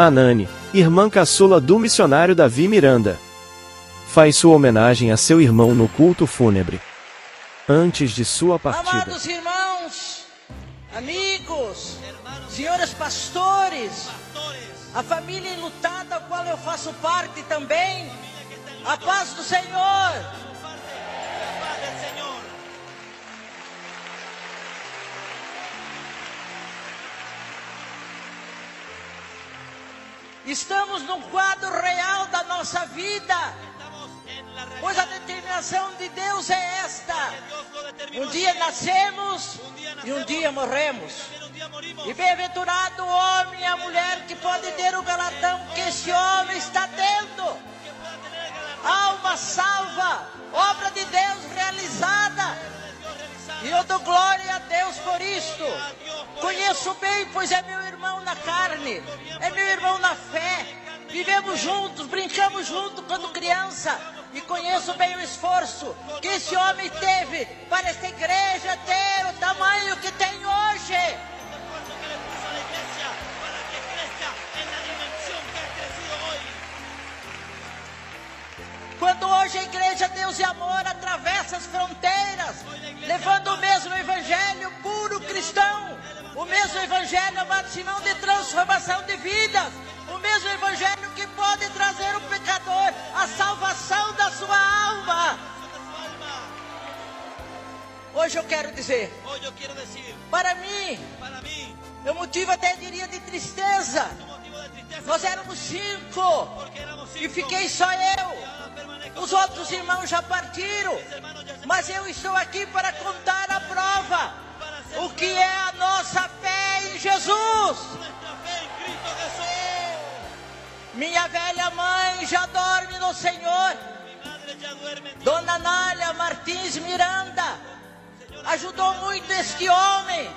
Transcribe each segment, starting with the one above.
Anani, irmã caçula do missionário Davi Miranda, faz sua homenagem a seu irmão no culto fúnebre, antes de sua partida. Amados irmãos, amigos, senhores pastores, a família enlutada, a qual eu faço parte também, a paz do Senhor. Estamos num quadro real da nossa vida, pois a determinação de Deus é esta: um dia nascemos e um dia morremos. E bem-aventurado o homem e a mulher que pode ter o galardão que esse homem está tendo. Alma salva, obra de Deus realizada. E eu dou glória a Deus por isto. Conheço bem, pois é meu irmão na carne, é meu irmão na fé. Vivemos juntos, brincamos juntos quando criança. E conheço bem o esforço que esse homem teve para esta igreja ter o tamanho que tem hoje. Quando hoje a igreja Deus e Amor atravessa as fronteiras, levando o mesmo evangelho puro cristão, o mesmo evangelho amado Simão de transformação de vidas, o mesmo evangelho que pode trazer o pecador a salvação da sua alma. Hoje eu quero dizer, para mim, é um motivo até diria de tristeza. Nós éramos 5 e fiquei só eu. Os outros irmãos já partiram, mas eu estou aqui para contar a prova, o que é a nossa fé em Jesus. Minha velha mãe já dorme no Senhor. Dona Nália Martins Miranda ajudou muito este homem.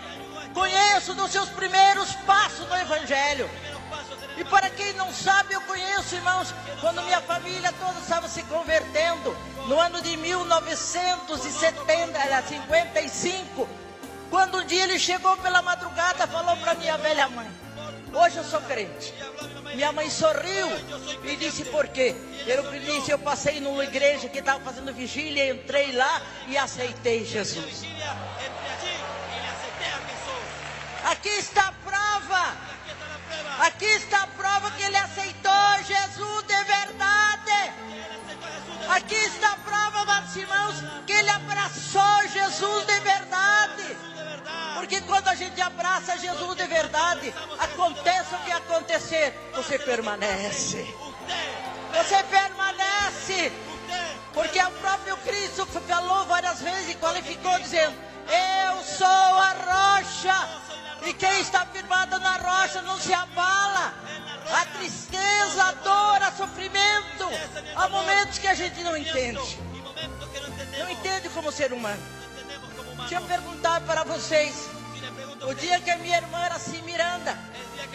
Conheço dos seus primeiros passos no Evangelho. E para quem não sabe, eu conheço, irmãos, quando minha família toda estava se convertendo, no ano de 1955, quando um dia ele chegou pela madrugada, falou para minha velha mãe: hoje eu sou crente. Minha mãe sorriu e disse: por quê? Ele disse: eu passei numa igreja que estava fazendo vigília, entrei lá e aceitei Jesus. Aqui está a prova. Aqui está a prova que ele aceitou Jesus de verdade. Aqui está a prova, amados irmãos, que ele abraçou Jesus de verdade. Porque quando a gente abraça Jesus de verdade, aconteça o que acontecer, você permanece. Você permanece. Porque o próprio Cristo falou várias vezes e qualificou dizendo: eu sou a rocha. E quem está firmado na rocha não se abala. A tristeza, a dor, o sofrimento. Há momentos que a gente não entende. Não entende como ser humano. Deixa eu perguntar para vocês. O dia que a minha irmã Araci Miranda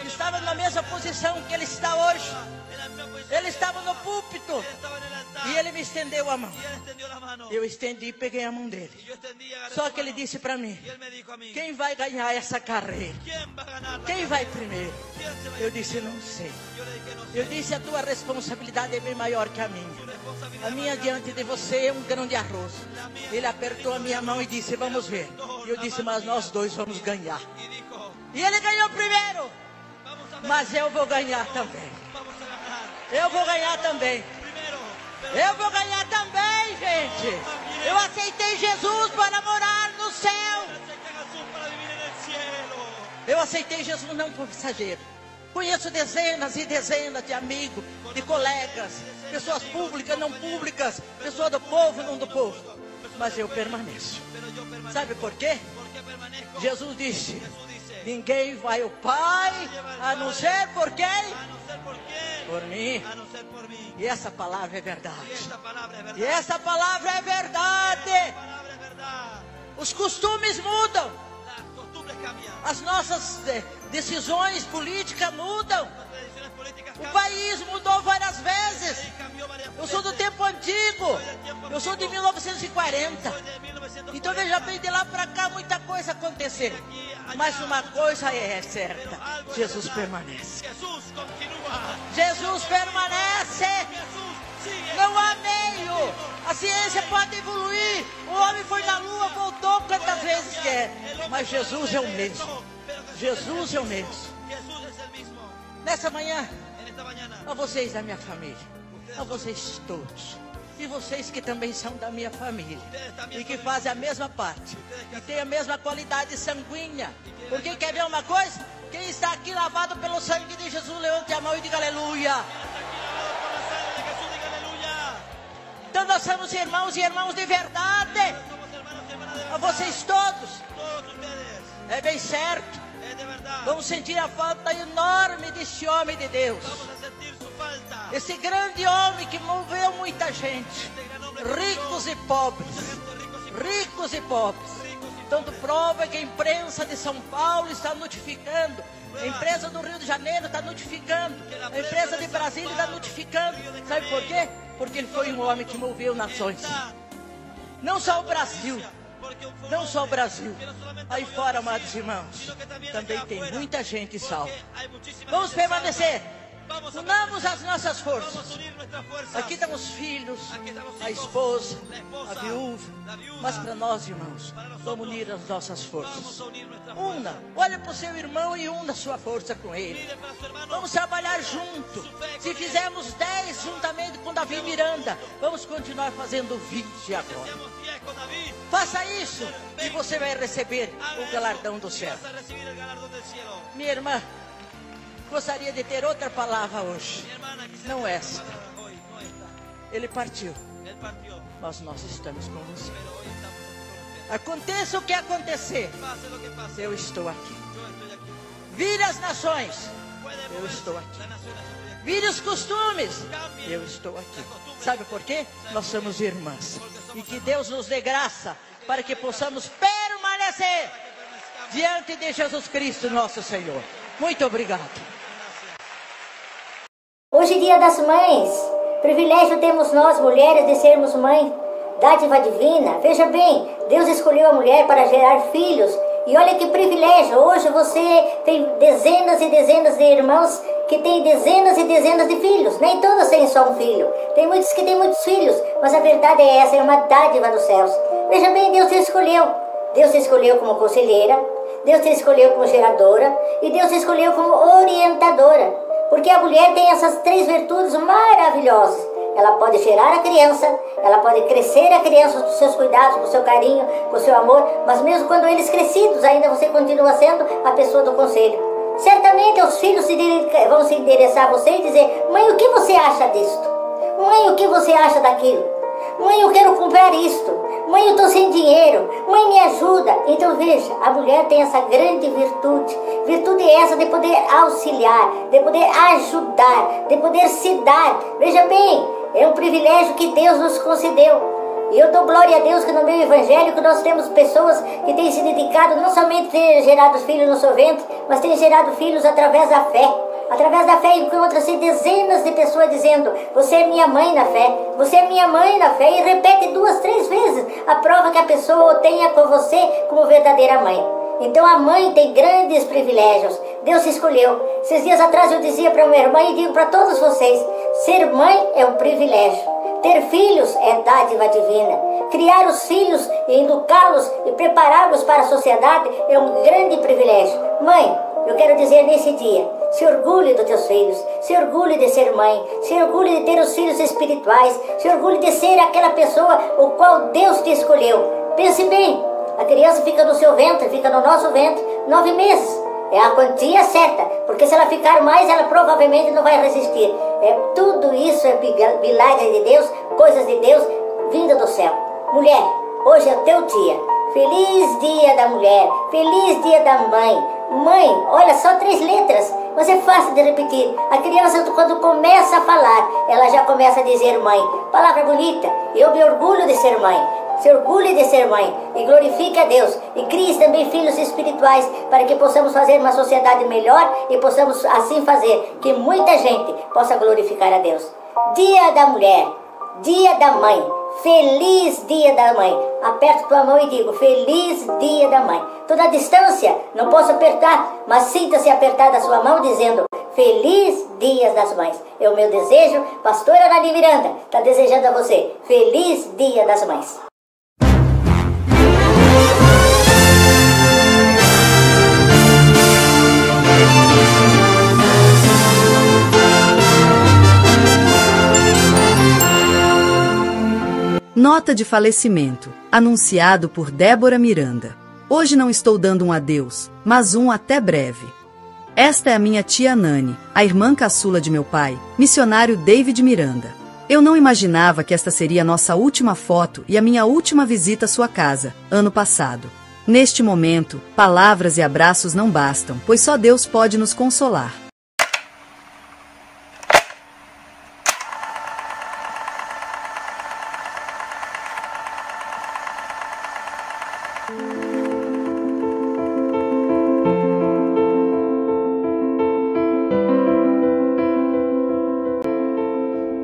estava na mesma posição que ele está hoje, ele estava no púlpito e ele me estendeu a mão. Eu estendi e peguei a mão dele. Só que ele disse para mim: quem vai ganhar essa carreira? Quem vai primeiro? Eu disse: não sei. Eu disse: a tua responsabilidade é bem maior que a minha. A minha diante de você é um grão de arroz. Ele apertou a minha mão e disse: vamos ver. E eu disse: mas nós dois vamos ganhar. E ele ganhou primeiro. Mas eu vou ganhar também. Eu vou ganhar também. Eu vou ganhar também, gente. Eu aceitei Jesus para morar no céu. Eu aceitei Jesus não como passageiro. Conheço dezenas e dezenas de amigos, de colegas, pessoas públicas, não públicas, pessoas do povo, não do povo. Mas eu permaneço. Sabe por quê? Jesus disse: ninguém vai ao Pai a não ser por quem? Por mim. E essa palavra é verdade. E essa palavra é verdade. Os costumes mudam. As nossas decisões políticas mudam. O país mudou várias vezes. Eu sou do tempo antigo. Eu sou de 1940. Então veja bem, de lá para cá muita coisa aconteceu. Mas uma coisa é certa: Jesus permanece. Jesus permanece. Não há meio. A ciência pode evoluir. O homem foi na lua, voltou quantas vezes quer. Mas Jesus é o mesmo. Jesus é o mesmo. Nessa manhã, a vocês da minha família, a vocês todos, e vocês que também são da minha família, e que fazem a mesma parte, e têm a mesma qualidade sanguínea. Porque quer ver uma coisa? Quem está aqui lavado pelo sangue de Jesus, levante a mão e diga aleluia. Então nós somos irmãos e irmãos de verdade. A vocês todos. É bem certo. Vamos sentir a falta enorme desse homem de Deus. Esse grande homem que moveu muita gente. Ricos e pobres. Ricos e pobres. Tanto prova que a imprensa de São Paulo está notificando. A imprensa do Rio de Janeiro está notificando. A imprensa de Brasília está notificando. Sabe por quê? Porque ele foi um homem que moveu nações. Não só o Brasil. Não só o Brasil. Aí fora, amados irmãos, também tem muita gente salva. Vamos permanecer. Unamos as nossas forças. Aqui estão os filhos, a esposa, a viúva. Mas para nós, irmãos, vamos unir as nossas forças. Una, olha para o seu irmão e una sua força com ele. Vamos trabalhar junto. Se fizermos 10 juntamente com Davi Miranda, vamos continuar fazendo 20 agora. Faça isso e você vai receber o galardão do céu. Minha irmã, gostaria de ter outra palavra hoje, não esta. Ele partiu, mas nós estamos com você. Aconteça o que acontecer, eu estou aqui. Vire as nações, eu estou aqui. Vire os costumes, eu estou aqui. Sabe por quê? Nós somos irmãs. E que Deus nos dê graça para que possamos permanecer diante de Jesus Cristo, nosso Senhor. Muito obrigado. Hoje, dia das mães, privilégio temos nós, mulheres, de sermos mãe, dádiva divina. Veja bem, Deus escolheu a mulher para gerar filhos. E olha que privilégio, hoje você tem dezenas e dezenas de irmãos que têm dezenas e dezenas de filhos. Nem todos têm só um filho, tem muitos que têm muitos filhos, mas a verdade é essa, é uma dádiva dos céus. Veja bem, Deus te escolheu. Deus te escolheu como conselheira, Deus te escolheu como geradora e Deus te escolheu como orientadora. Porque a mulher tem essas 3 virtudes maravilhosas. Ela pode gerar a criança, ela pode crescer a criança com seus cuidados, com seu carinho, com seu amor, mas mesmo quando eles crescidos, ainda você continua sendo a pessoa do conselho. Certamente os filhos vão se endereçar a você e dizer: mãe, o que você acha disto? Mãe, o que você acha daquilo? Mãe, eu quero comprar isto. Mãe, eu estou sem dinheiro. Mãe, me ajuda. Então veja, a mulher tem essa grande virtude. Virtude essa de poder auxiliar, de poder ajudar, de poder se dar. Veja bem, é um privilégio que Deus nos concedeu. E eu dou glória a Deus que no meio evangélico nós temos pessoas que têm se dedicado não somente a ter gerado filhos no seu ventre, mas têm gerado filhos através da fé. Através da fé encontra-se dezenas de pessoas dizendo: você é minha mãe na fé, você é minha mãe na fé. E repete 2, 3 vezes a prova que a pessoa o tenha com você como verdadeira mãe. Então a mãe tem grandes privilégios. Deus escolheu. Esses dias atrás eu dizia para minha irmã e digo para todos vocês: ser mãe é um privilégio. Ter filhos é dádiva divina. Criar os filhos e educá-los e prepará-los para a sociedade é um grande privilégio. Mãe, eu quero dizer nesse dia: se orgulhe dos teus filhos, se orgulhe de ser mãe, se orgulhe de ter os filhos espirituais, se orgulhe de ser aquela pessoa o qual Deus te escolheu. Pense bem, a criança fica no seu ventre, fica no nosso ventre 9 meses. É a quantia certa, porque se ela ficar mais, ela provavelmente não vai resistir. Tudo isso é milagre de Deus, coisas de Deus, vinda do céu. Mulher, hoje é o teu dia. Feliz dia da mulher, feliz dia da mãe. Mãe, olha, só 3 letras, mas é fácil de repetir. A criança, quando começa a falar, ela já começa a dizer mãe. Palavra bonita, eu me orgulho de ser mãe. Se orgulhe de ser mãe e glorifique a Deus. E crie também filhos espirituais para que possamos fazer uma sociedade melhor e possamos assim fazer que muita gente possa glorificar a Deus. Dia da mulher, dia da mãe. Feliz dia da mãe. Aperto tua mão e digo: feliz dia da mãe. Toda a distância, não posso apertar, mas sinta-se apertada a sua mão dizendo: Feliz Dia das Mães. É o meu desejo. Pastora Nani Miranda está desejando a você. Feliz Dia das Mães. Nota de falecimento, anunciado por Débora Miranda. Hoje não estou dando um adeus, mas um até breve. Esta é a minha tia Nani, a irmã caçula de meu pai, missionário David Miranda. Eu não imaginava que esta seria a nossa última foto e a minha última visita à sua casa, ano passado. Neste momento, palavras e abraços não bastam, pois só Deus pode nos consolar.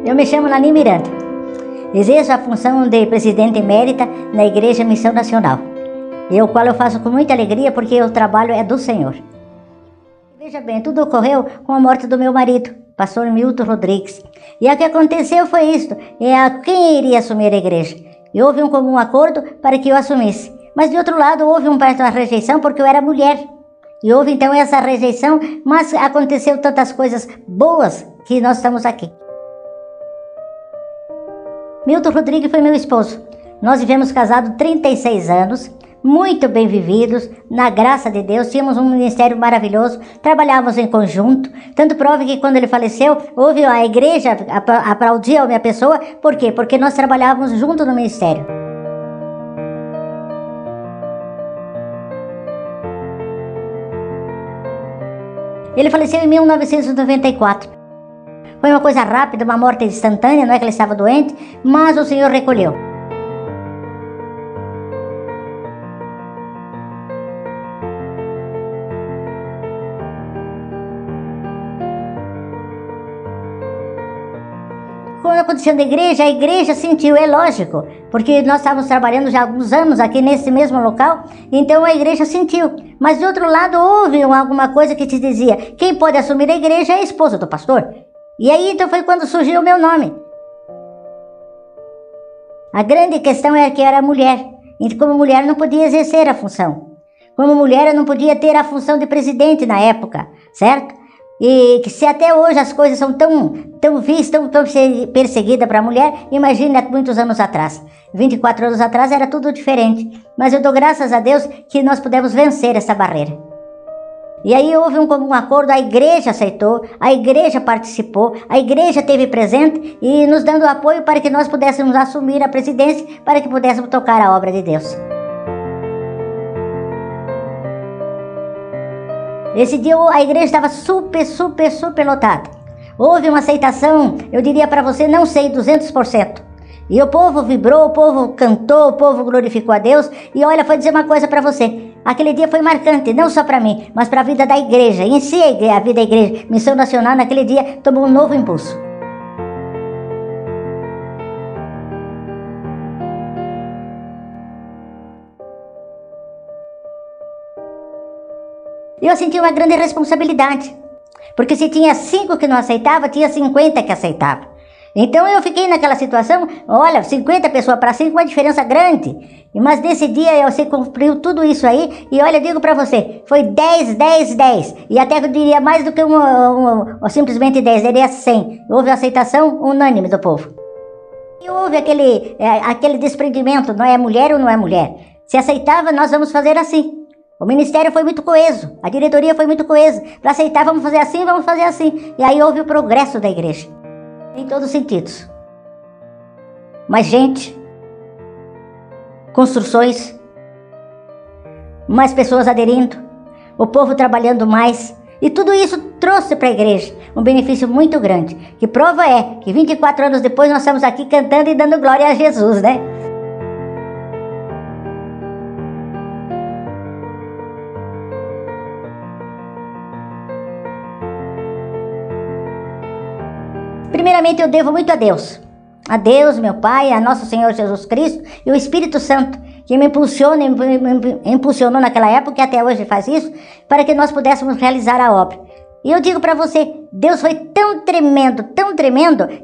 Eu me chamo Nani Miranda. Exerço a função de presidente emérita na Igreja Missão Nacional, e o qual eu faço com muita alegria porque o trabalho é do Senhor. Veja bem, tudo ocorreu com a morte do meu marido, pastor Milton Rodrigues. E o que aconteceu foi isto, quem iria assumir a igreja? E houve um comum acordo para que eu assumisse. Mas de outro lado houve uma rejeição porque eu era mulher. E houve então essa rejeição, mas aconteceu tantas coisas boas que nós estamos aqui. Milton Rodrigues foi meu esposo. Nós vivemos casados 36 anos, muito bem vividos, na graça de Deus, tínhamos um ministério maravilhoso, trabalhávamos em conjunto, tanto prova que quando ele faleceu, houve a igreja aplaudir a minha pessoa. Por quê? Porque nós trabalhávamos junto no ministério. Ele faleceu em 1994. Foi uma coisa rápida, uma morte instantânea, não é que ele estava doente, mas o Senhor recolheu. Quando aconteceu na igreja, a igreja sentiu, é lógico, porque nós estávamos trabalhando já há alguns anos aqui nesse mesmo local, então a igreja sentiu. Mas de outro lado houve alguma coisa que te dizia, quem pode assumir a igreja é a esposa do pastor. E aí então foi quando surgiu o meu nome. A grande questão era que eu era mulher, e como mulher não podia exercer a função. Como mulher eu não podia ter a função de presidente na época, certo? E que se até hoje as coisas são tão vistas, tão perseguidas para a mulher, imagina muitos anos atrás. 24 anos atrás era tudo diferente. Mas eu dou graças a Deus que nós pudemos vencer essa barreira. E aí houve um comum acordo, a igreja aceitou, a igreja participou, a igreja esteve presente e nos dando apoio para que nós pudéssemos assumir a presidência, para que pudéssemos tocar a obra de Deus. Esse dia a igreja estava super lotada. Houve uma aceitação, eu diria para você, não sei, 200%. E o povo vibrou, o povo cantou, o povo glorificou a Deus. E olha, vou dizer uma coisa para você. Aquele dia foi marcante, não só para mim, mas para a vida da igreja. Em si, a vida da igreja, Missão Nacional, naquele dia, tomou um novo impulso. Eu senti uma grande responsabilidade. Porque se tinha 5 que não aceitavam, tinha 50 que aceitavam. Então eu fiquei naquela situação, olha, 50 pessoas para 5, uma diferença grande. Mas nesse dia você cumpriu tudo isso aí, e olha, eu digo para você, foi 10, 10, 10. E até eu diria mais do que simplesmente 10, diria 100. Houve aceitação unânime do povo. E houve aquele desprendimento, não é mulher ou não é mulher. Se aceitava, nós vamos fazer assim. O ministério foi muito coeso, a diretoria foi muito coesa. Para aceitar, vamos fazer assim, vamos fazer assim. E aí houve o progresso da igreja. Em todos os sentidos. Mais gente, construções, mais pessoas aderindo, o povo trabalhando mais, e tudo isso trouxe para a igreja um benefício muito grande. Que prova é que 24 anos depois nós estamos aqui cantando e dando glória a Jesus, né? Primeiramente eu devo muito a Deus. A Deus, meu Pai, a nosso Senhor Jesus Cristo e o Espírito Santo, que me impulsionou naquela época e até hoje faz isso, para que nós pudéssemos realizar a obra. E eu digo para você, Deus foi tão tremendo,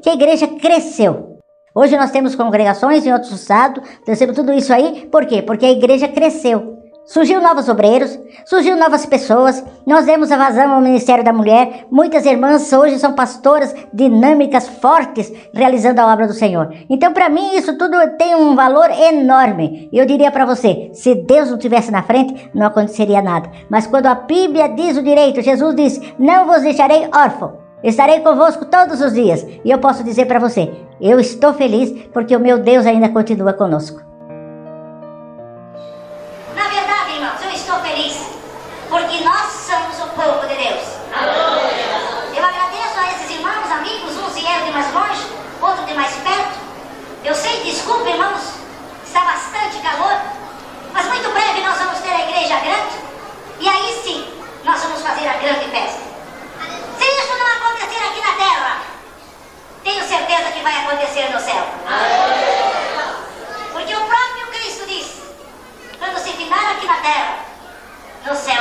que a igreja cresceu. Hoje nós temos congregações em outros estados, nós temos tudo isso aí, por quê? Porque a igreja cresceu. Surgiu novos obreiros, surgiu novas pessoas, nós demos a vazão ao Ministério da Mulher, muitas irmãs hoje são pastoras dinâmicas, fortes, realizando a obra do Senhor. Então para mim isso tudo tem um valor enorme. Eu diria para você, se Deus não estivesse na frente, não aconteceria nada. Mas quando a Bíblia diz o direito, Jesus diz, não vos deixarei órfão, estarei convosco todos os dias. E eu posso dizer para você, eu estou feliz porque o meu Deus ainda continua conosco. Porque nós somos o povo de Deus. Eu agradeço a esses irmãos, amigos, uns vieram de mais longe, outros de mais perto. Eu sei, desculpa, irmãos, está bastante calor, mas muito breve nós vamos ter a igreja grande, e aí sim, nós vamos fazer a grande festa. Se isso não acontecer aqui na terra, tenho certeza que vai acontecer no céu. Porque o próprio Cristo disse, quando se finar aqui na terra,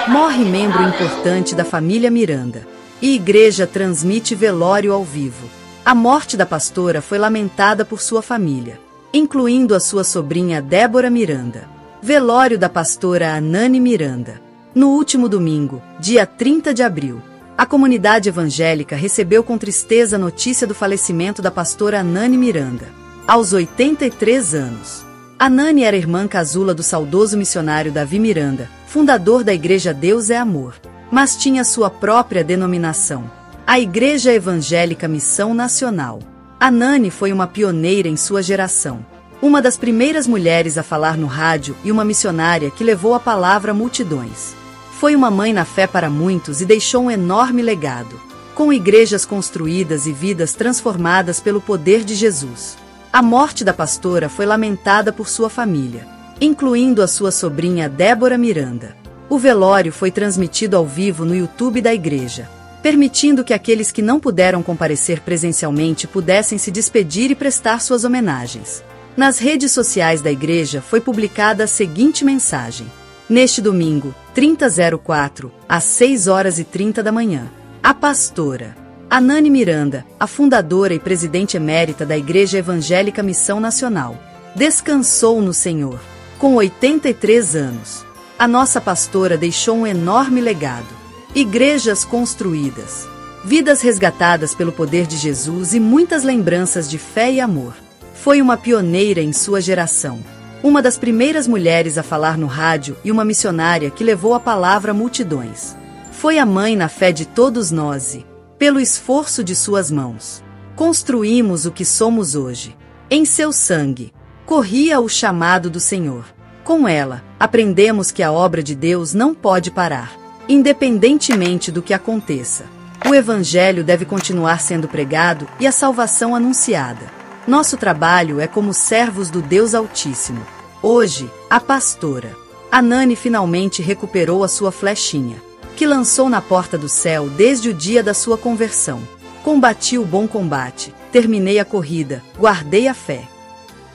morre membro importante da família Miranda. E igreja transmite velório ao vivo. A morte da pastora foi lamentada por sua família, incluindo a sua sobrinha Débora Miranda. Velório da pastora Anani Miranda. No último domingo, dia 30 de abril, a comunidade evangélica recebeu com tristeza a notícia do falecimento da pastora Anani Miranda, aos 83 anos. Anani era irmã caçula do saudoso missionário Davi Miranda, fundador da Igreja Deus é Amor, mas tinha sua própria denominação, a Igreja Evangélica Missão Nacional. Anani foi uma pioneira em sua geração, uma das primeiras mulheres a falar no rádio e uma missionária que levou a palavra a multidões. Foi uma mãe na fé para muitos e deixou um enorme legado, com igrejas construídas e vidas transformadas pelo poder de Jesus. A morte da pastora foi lamentada por sua família, incluindo a sua sobrinha Débora Miranda. O velório foi transmitido ao vivo no YouTube da igreja, permitindo que aqueles que não puderam comparecer presencialmente pudessem se despedir e prestar suas homenagens. Nas redes sociais da igreja foi publicada a seguinte mensagem: neste domingo, 30/04, às 6h30 da manhã, a pastora Anani Miranda, a fundadora e presidente emérita da Igreja Evangélica Missão Nacional, descansou no Senhor. Com 83 anos, a nossa pastora deixou um enorme legado. Igrejas construídas, vidas resgatadas pelo poder de Jesus e muitas lembranças de fé e amor. Foi uma pioneira em sua geração, uma das primeiras mulheres a falar no rádio e uma missionária que levou a palavra a multidões. Foi a mãe na fé de todos nós e, pelo esforço de suas mãos, construímos o que somos hoje. Em seu sangue, corria o chamado do Senhor. Com ela, aprendemos que a obra de Deus não pode parar, independentemente do que aconteça. O Evangelho deve continuar sendo pregado e a salvação anunciada. Nosso trabalho é como servos do Deus Altíssimo. Hoje, a pastora Anani finalmente recuperou a sua flechinha, que lançou na porta do céu desde o dia da sua conversão. Combati o bom combate, terminei a corrida, guardei a fé.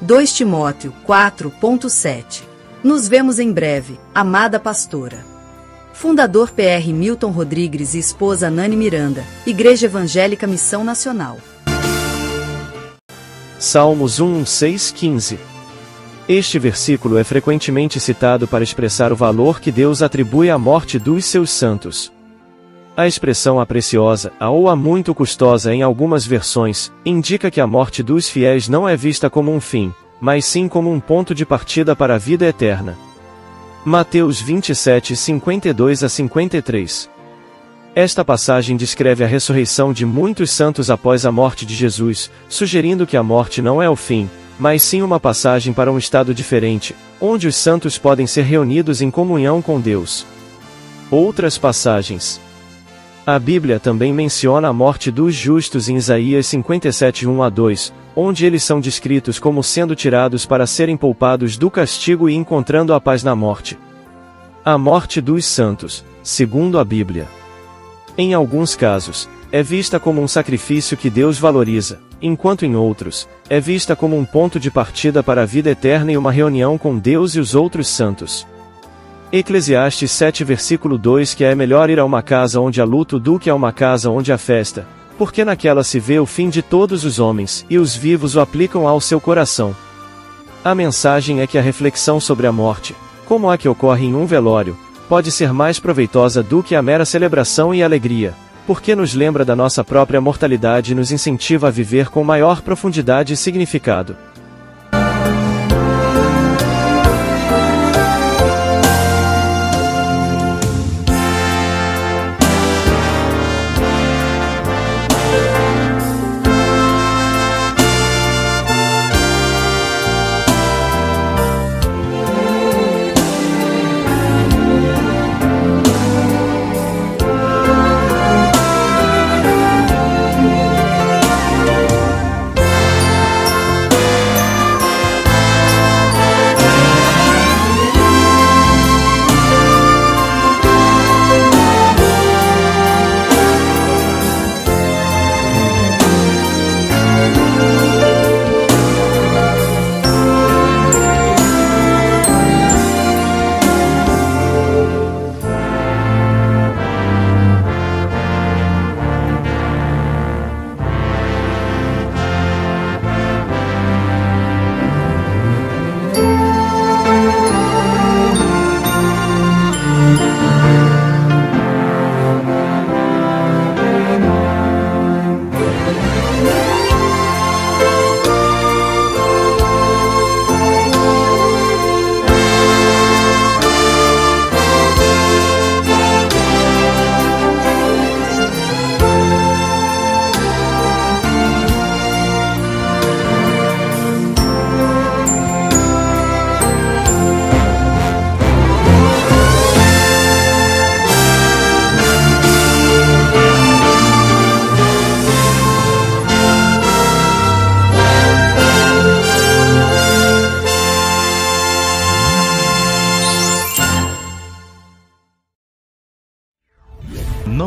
2 Timóteo 4:7. Nos vemos em breve, amada pastora. Fundador PR Milton Rodrigues e esposa Anani Miranda, Igreja Evangélica Missão Nacional. Salmos 1:6-15. Este versículo é frequentemente citado para expressar o valor que Deus atribui à morte dos seus santos. A expressão "a preciosa" ou "a muito custosa" em algumas versões, indica que a morte dos fiéis não é vista como um fim, mas sim como um ponto de partida para a vida eterna. Mateus 27:52-53. Esta passagem descreve a ressurreição de muitos santos após a morte de Jesus, sugerindo que a morte não é o fim, mas sim uma passagem para um estado diferente, onde os santos podem ser reunidos em comunhão com Deus. Outras passagens. A Bíblia também menciona a morte dos justos em Isaías 57:1-2, onde eles são descritos como sendo tirados para serem poupados do castigo e encontrando a paz na morte. A morte dos santos, segundo a Bíblia, em alguns casos, é vista como um sacrifício que Deus valoriza, enquanto em outros, é vista como um ponto de partida para a vida eterna e uma reunião com Deus e os outros santos. Eclesiastes 7 versículo 2 que é melhor ir a uma casa onde há luto do que a uma casa onde há festa, porque naquela se vê o fim de todos os homens, e os vivos o aplicam ao seu coração. A mensagem é que a reflexão sobre a morte, como a que ocorre em um velório, pode ser mais proveitosa do que a mera celebração e alegria, porque nos lembra da nossa própria mortalidade e nos incentiva a viver com maior profundidade e significado.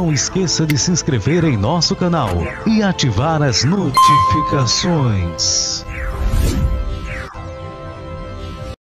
Não esqueça de se inscrever em nosso canal e ativar as notificações.